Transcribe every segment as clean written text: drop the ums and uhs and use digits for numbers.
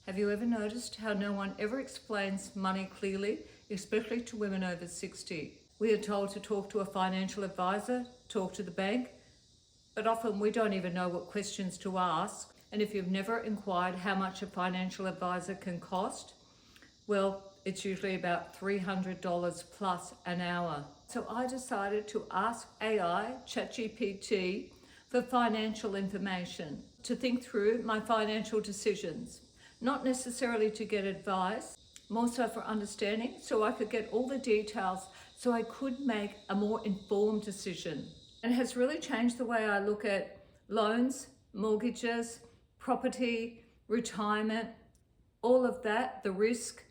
Have you ever noticed how no one ever explains money clearly, especially to women over 60? We are told to talk to a financial advisor, talk to the bank, but often we don't even know what questions to ask. And if you've never inquired how much a financial advisor can cost, well, it's usually about $300 plus an hour. So I decided to ask AI, ChatGPT, for financial information, to think through my financial decisions. Not necessarily to get advice, more so for understanding, so I could get all the details so I could make a more informed decision. And it has really changed the way I look at loans, mortgages, property, retirement, all of that, the risk.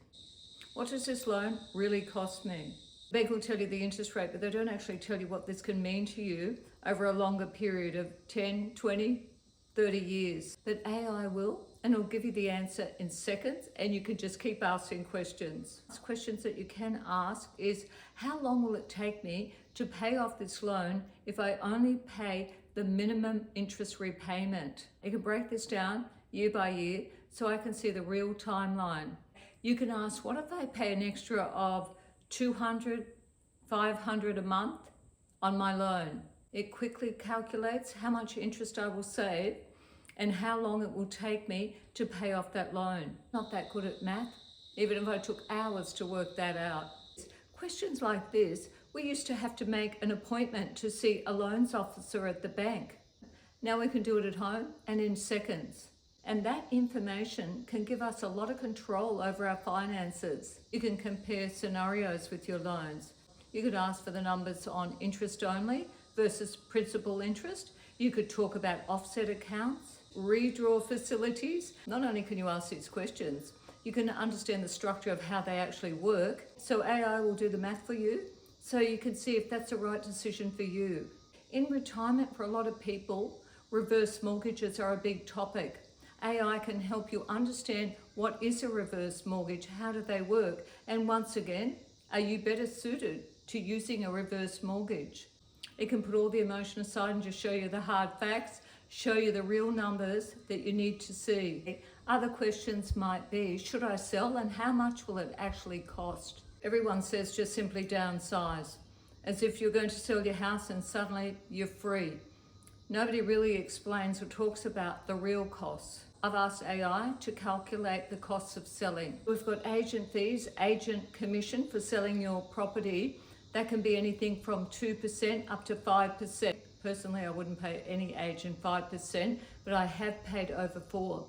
What does this loan really cost me? The bank will tell you the interest rate, but they don't actually tell you what this can mean to you over a longer period of 10, 20, 30 years. But AI will, and it'll give you the answer in seconds, and you can just keep asking questions. Questions that you can ask is, how long will it take me to pay off this loan if I only pay the minimum interest repayment? You can break this down year by year so I can see the real timeline. You can ask, what if I pay an extra of $200, $500 a month on my loan? It quickly calculates how much interest I will save and how long it will take me to pay off that loan. Not that good at math, even if I took hours to work that out. Questions like this, we used to have to make an appointment to see a loans officer at the bank. Now we can do it at home and in seconds. And that information can give us a lot of control over our finances. You can compare scenarios with your loans. You could ask for the numbers on interest only versus principal interest. You could talk about offset accounts, redraw facilities. Not only can you ask these questions, you can understand the structure of how they actually work. So AI will do the math for you, so you can see if that's the right decision for you. In retirement, for a lot of people, reverse mortgages are a big topic. AI can help you understand what is a reverse mortgage, how do they work, and once again, are you better suited to using a reverse mortgage? It can put all the emotion aside and just show you the hard facts, show you the real numbers that you need to see. Other questions might be, should I sell and how much will it actually cost? Everyone says just simply downsize, as if you're going to sell your house and suddenly you're free. Nobody really explains or talks about the real costs. I've asked AI to calculate the costs of selling. We've got agent fees, agent commission for selling your property. That can be anything from 2% up to 5%. Personally, I wouldn't pay any agent 5%, but I have paid over 4%.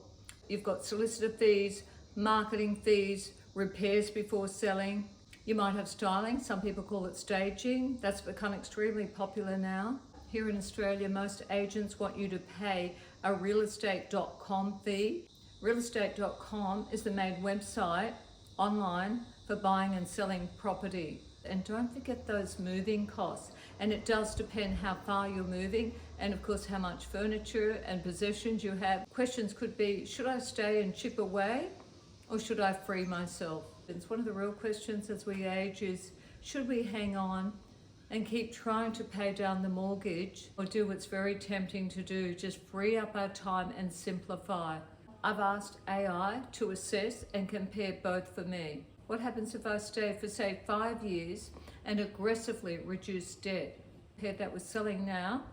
You've got solicitor fees, marketing fees, repairs before selling. You might have styling. Some people call it staging. That's become extremely popular now. Here in Australia, most agents want you to pay a realestate.com fee. Realestate.com is the main website online for buying and selling property. And don't forget those moving costs. And it does depend how far you're moving and of course how much furniture and possessions you have. Questions could be, should I stay and chip away or should I free myself? It's one of the real questions as we age is, should we hang on and keep trying to pay down the mortgage or do what's very tempting to do, just free up our time and simplify? I've asked AI to assess and compare both for me. What happens if I stay for say 5 years and aggressively reduce debt? Compare that with selling now,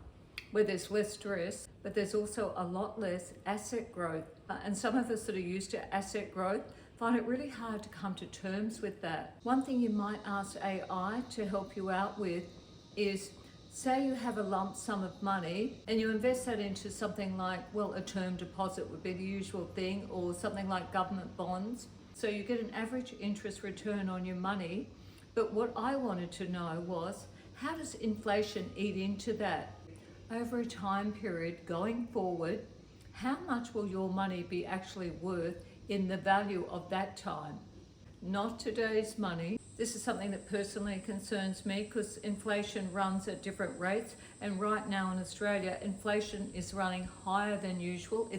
where there's less stress, but there's also a lot less asset growth. And some of us that are used to asset growth find it really hard to come to terms with that. One thing you might ask AI to help you out with is, say you have a lump sum of money and you invest that into something like, well, a term deposit would be the usual thing, or something like government bonds. So you get an average interest return on your money. But what I wanted to know was, how does inflation eat into that? Over a time period going forward, how much will your money be actually worth in the value of that time? Not today's money. This is something that personally concerns me because inflation runs at different rates. And right now in Australia, inflation is running higher than usual.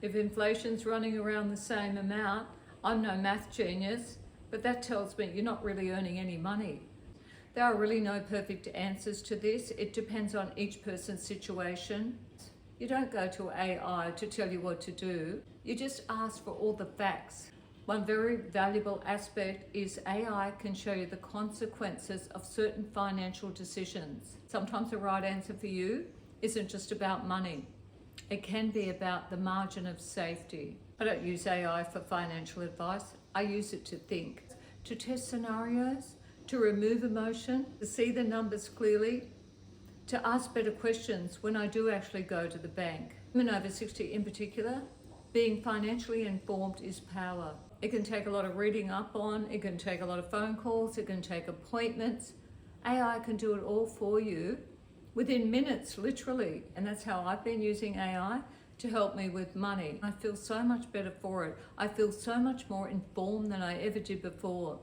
If inflation's running around the same amount, I'm no math genius, but that tells me you're not really earning any money. There are really no perfect answers to this. It depends on each person's situation. You don't go to AI to tell you what to do. You just ask for all the facts. One very valuable aspect is AI can show you the consequences of certain financial decisions. Sometimes the right answer for you isn't just about money. It can be about the margin of safety. I don't use AI for financial advice. I use it to think, to test scenarios, to remove emotion, to see the numbers clearly, to ask better questions when I do actually go to the bank. Women over 60 in particular, being financially informed is power. It can take a lot of reading up on, it can take a lot of phone calls, it can take appointments. AI can do it all for you within minutes, literally. And that's how I've been using AI to help me with money. I feel so much better for it. I feel so much more informed than I ever did before.